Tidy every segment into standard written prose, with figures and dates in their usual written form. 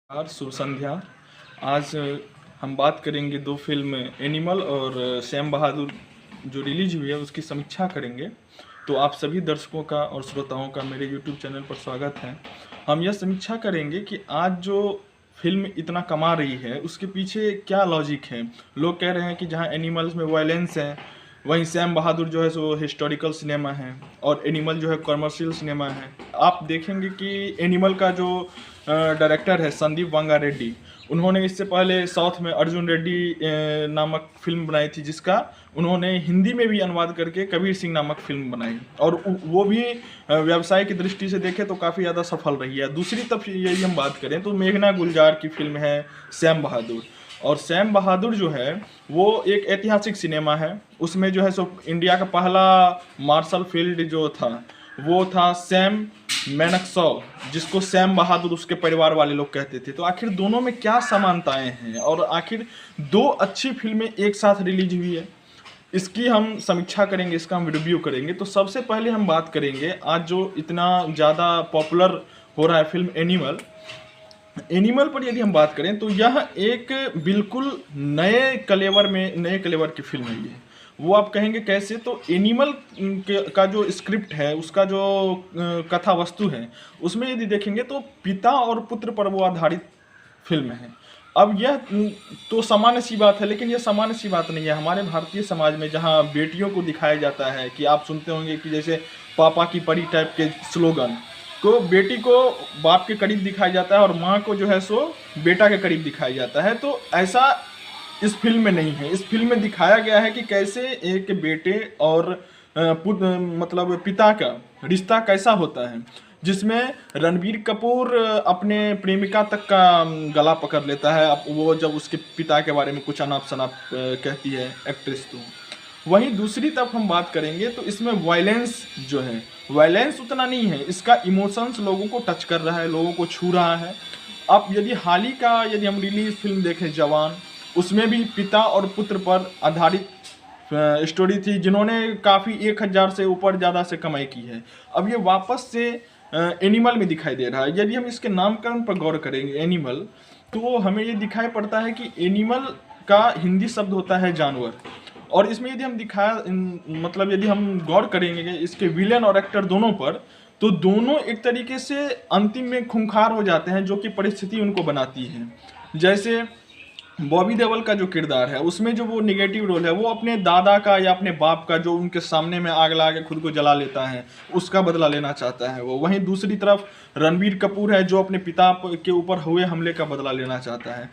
नमस्कार, शुभ संध्या। आज हम बात करेंगे दो फिल्म एनिमल और सैम बहादुर जो रिलीज हुई है उसकी समीक्षा करेंगे। तो आप सभी दर्शकों का और श्रोताओं का मेरे यूट्यूब चैनल पर स्वागत है। हम यह समीक्षा करेंगे कि आज जो फिल्म इतना कमा रही है उसके पीछे क्या लॉजिक है। लोग कह रहे हैं कि जहां एनिमल्स में वायलेंस है वहीं सैम बहादुर जो है सो हिस्टोरिकल सिनेमा है और एनिमल जो है कमर्शियल सिनेमा है। आप देखेंगे कि एनिमल का जो डायरेक्टर है संदीप वांगा रेड्डी, उन्होंने इससे पहले साउथ में अर्जुन रेड्डी नामक फिल्म बनाई थी, जिसका उन्होंने हिंदी में भी अनुवाद करके कबीर सिंह नामक फिल्म बनाई और वो भी व्यवसाय की दृष्टि से देखें तो काफ़ी ज़्यादा सफल रही है। दूसरी तरफ यदि हम बात करें तो मेघना गुलजार की फिल्म है सैम बहादुर, और सैम बहादुर जो है वो एक ऐतिहासिक सिनेमा है। उसमें जो है सो इंडिया का पहला मार्शल फील्ड जो था वो था सैम मैनक्सॉ, जिसको सैम बहादुर उसके परिवार वाले लोग कहते थे। तो आखिर दोनों में क्या समानताएं हैं और आखिर दो अच्छी फिल्में एक साथ रिलीज हुई है, इसकी हम समीक्षा करेंगे, इसका हम रिव्यू करेंगे। तो सबसे पहले हम बात करेंगे आज जो इतना ज़्यादा पॉपुलर हो रहा है फिल्म एनिमल। एनिमल पर यदि हम बात करें तो यह एक बिल्कुल नए कलेवर की फिल्म है। ये वो आप कहेंगे कैसे, तो एनिमल का जो स्क्रिप्ट है, उसका जो कथा वस्तु है, उसमें यदि देखेंगे तो पिता और पुत्र पर वो आधारित फिल्म है। अब यह तो सामान्य सी बात है, लेकिन यह सामान्य सी बात नहीं है। हमारे भारतीय समाज में जहाँ बेटियों को दिखाया जाता है कि आप सुनते होंगे कि जैसे पापा की परी टाइप के स्लोगन को, बेटी को बाप के करीब दिखाया जाता है और माँ को जो है सो बेटा के करीब दिखाया जाता है। तो ऐसा इस फिल्म में नहीं है। इस फिल्म में दिखाया गया है कि कैसे एक बेटे और मतलब पिता का रिश्ता कैसा होता है, जिसमें रणबीर कपूर अपने प्रेमिका तक का गला पकड़ लेता है। अब वो जब उसके पिता के बारे में कुछ अनाप शनाप कहती है एक्ट्रेस। तो वहीं दूसरी तरफ हम बात करेंगे तो इसमें वायलेंस जो है, वायलेंस उतना नहीं है, इसका इमोशंस लोगों को टच कर रहा है, लोगों को छू रहा है। अब यदि हाल ही का यदि हम रिलीज फिल्म देखें जवान, उसमें भी पिता और पुत्र पर आधारित स्टोरी थी, जिन्होंने काफ़ी 1000 से ऊपर ज़्यादा से कमाई की है। अब ये वापस से एनिमल में दिखाई दे रहा है। यदि हम इसके नामकरण पर गौर करेंगे एनिमल, तो हमें ये दिखाई पड़ता है कि एनिमल का हिंदी शब्द होता है जानवर। और इसमें यदि हम मतलब यदि हम गौर करेंगे इसके विलेन और एक्टर दोनों पर, तो दोनों एक तरीके से अंतिम में खूंखार हो जाते हैं, जो कि परिस्थिति उनको बनाती है। जैसे बॉबी देओल का जो किरदार है, उसमें जो वो निगेटिव रोल है, वो अपने दादा का या अपने बाप का, जो उनके सामने में आग लगा के खुद को जला लेता है, उसका बदला लेना चाहता है वो। वहीं दूसरी तरफ रणबीर कपूर है, जो अपने पिता के ऊपर हुए हमले का बदला लेना चाहता है।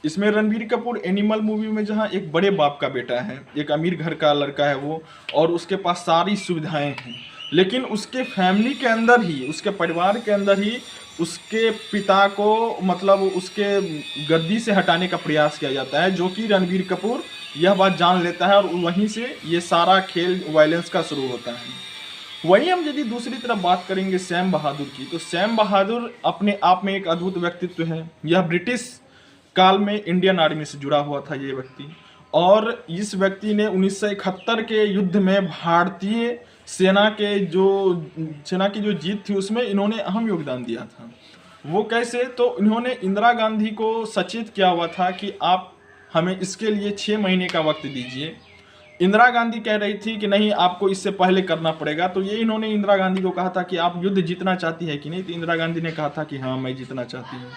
इसमें रणबीर कपूर एनिमल मूवी में जहाँ एक बड़े बाप का बेटा है, एक अमीर घर का लड़का है वो, और उसके पास सारी सुविधाएं हैं, लेकिन उसके फैमिली के अंदर ही, उसके परिवार के अंदर ही उसके पिता को मतलब उसके गद्दी से हटाने का प्रयास किया जाता है, जो कि रणबीर कपूर यह बात जान लेता है और वहीं से ये सारा खेल वायलेंस का शुरू होता है। वहीं हम यदि दूसरी तरफ बात करेंगे सैम बहादुर की, तो सैम बहादुर अपने आप में एक अद्भुत व्यक्तित्व है। यह ब्रिटिश काल में इंडियन आर्मी से जुड़ा हुआ था ये व्यक्ति, और इस व्यक्ति ने 1971 के युद्ध में भारतीय सेना की जो जीत थी उसमें इन्होंने अहम योगदान दिया था। वो कैसे, तो इन्होंने इंदिरा गांधी को सचेत किया हुआ था कि आप हमें इसके लिए 6 महीने का वक्त दीजिए। इंदिरा गांधी कह रही थी कि नहीं, आपको इससे पहले करना पड़ेगा। तो ये इन्होंने इंदिरा गांधी को कहा था कि आप युद्ध जीतना चाहती है कि नहीं, तो इंदिरा गांधी ने कहा था कि हाँ, मैं जीतना चाहती हूँ।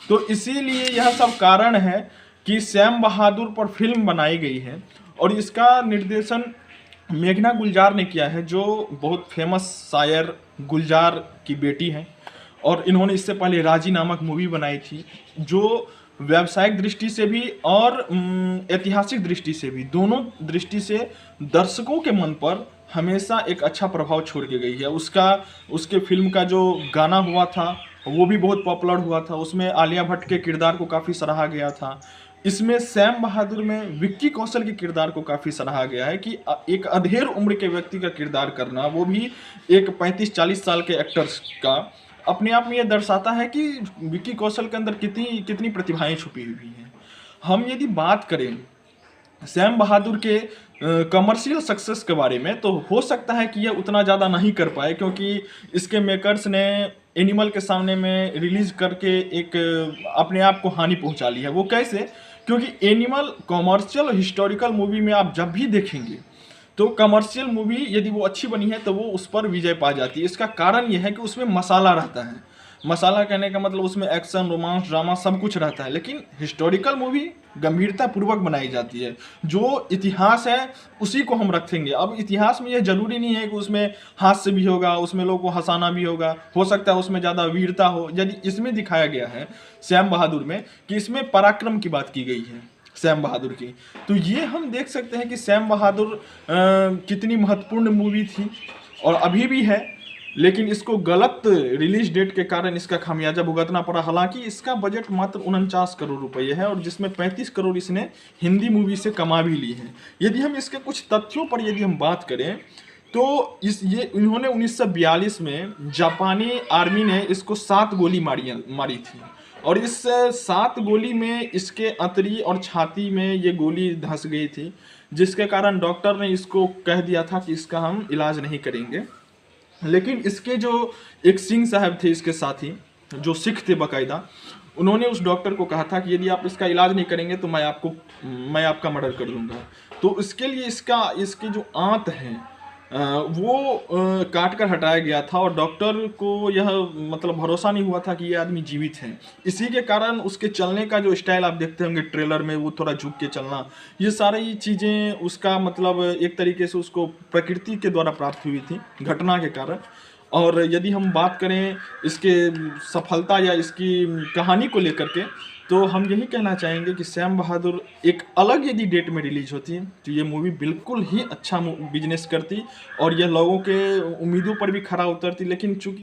तो इसीलिए यह सब कारण है कि सैम बहादुर पर फिल्म बनाई गई है, और इसका निर्देशन मेघना गुलजार ने किया है, जो बहुत फेमस शायर गुलजार की बेटी हैं। और इन्होंने इससे पहले राजी नामक मूवी बनाई थी, जो व्यावसायिक दृष्टि से भी और ऐतिहासिक दृष्टि से भी, दोनों दृष्टि से दर्शकों के मन पर हमेशा एक अच्छा प्रभाव छोड़ के गई है। उसके फिल्म का जो गाना हुआ था वो भी बहुत पॉपुलर हुआ था। उसमें आलिया भट्ट के किरदार को काफ़ी सराहा गया था। इसमें सैम बहादुर में विक्की कौशल के किरदार को काफ़ी सराहा गया है कि एक अधेड़ उम्र के व्यक्ति का किरदार करना, वो भी एक 35-40 साल के एक्टर्स का, अपने आप में यह दर्शाता है कि विक्की कौशल के अंदर कितनी प्रतिभाएं छुपी हुई हैं। हम यदि बात करें सैम बहादुर के, कमर्शियल सक्सेस के बारे में, तो हो सकता है कि ये उतना ज़्यादा नहीं कर पाए, क्योंकि इसके मेकर्स ने एनिमल के सामने में रिलीज करके एक अपने आप को हानि पहुंचा ली है। वो कैसे? क्योंकि एनिमल कमर्शियल हिस्टोरिकल मूवी में आप जब भी देखेंगे तो कमर्शियल मूवी यदि वो अच्छी बनी है तो वो उस पर विजय पा जाती है। इसका कारण ये है कि उसमें मसाला रहता है। मसाला कहने का मतलब उसमें एक्शन, रोमांस, ड्रामा सब कुछ रहता है। लेकिन हिस्टोरिकल मूवी गंभीरता पूर्वक बनाई जाती है। जो इतिहास है उसी को हम रखेंगे। अब इतिहास में यह जरूरी नहीं है कि उसमें हास्य भी होगा, उसमें लोगों को हंसाना भी होगा, हो सकता है उसमें ज़्यादा वीरता हो। यदि इसमें दिखाया गया है श्याम बहादुर में कि इसमें पराक्रम की बात की गई है श्याम बहादुर की, तो ये हम देख सकते हैं कि श्याम बहादुर कितनी महत्वपूर्ण मूवी थी और अभी भी है। लेकिन इसको गलत रिलीज डेट के कारण इसका खामियाजा भुगतना पड़ा। हालांकि इसका बजट मात्र 49 करोड़ रुपए है और जिसमें 35 करोड़ इसने हिंदी मूवी से कमा भी ली है। यदि हम इसके कुछ तथ्यों पर यदि हम बात करें तो इन्होंने 1942 में जापानी आर्मी ने इसको 7 गोली मारी थी और इस 7 गोली में इसके अंतरी और छाती में ये गोली धंस गई थी, जिसके कारण डॉक्टर ने इसको कह दिया था कि इसका हम इलाज नहीं करेंगे। लेकिन इसके जो एक सिंह साहब थे इसके साथी, जो सिख थे बाकायदा, उन्होंने उस डॉक्टर को कहा था कि यदि आप इसका इलाज नहीं करेंगे तो मैं आपका मर्डर कर दूंगा। तो इसके लिए इसके जो आंत हैं वो काट कर हटाया गया था और डॉक्टर को यह मतलब भरोसा नहीं हुआ था कि ये आदमी जीवित है। इसी के कारण उसके चलने का जो स्टाइल आप देखते होंगे ट्रेलर में, वो थोड़ा झुक के चलना, ये सारी चीज़ें उसका मतलब एक तरीके से उसको प्रकृति के द्वारा प्राप्त हुई थी घटना के कारण। और यदि हम बात करें इसके सफलता या इसकी कहानी को लेकर के, तो हम यही कहना चाहेंगे कि श्याम बहादुर एक अलग यदि डेट में रिलीज होती तो ये मूवी बिल्कुल ही अच्छा बिजनेस करती और यह लोगों के उम्मीदों पर भी खरा उतरती। लेकिन चूंकि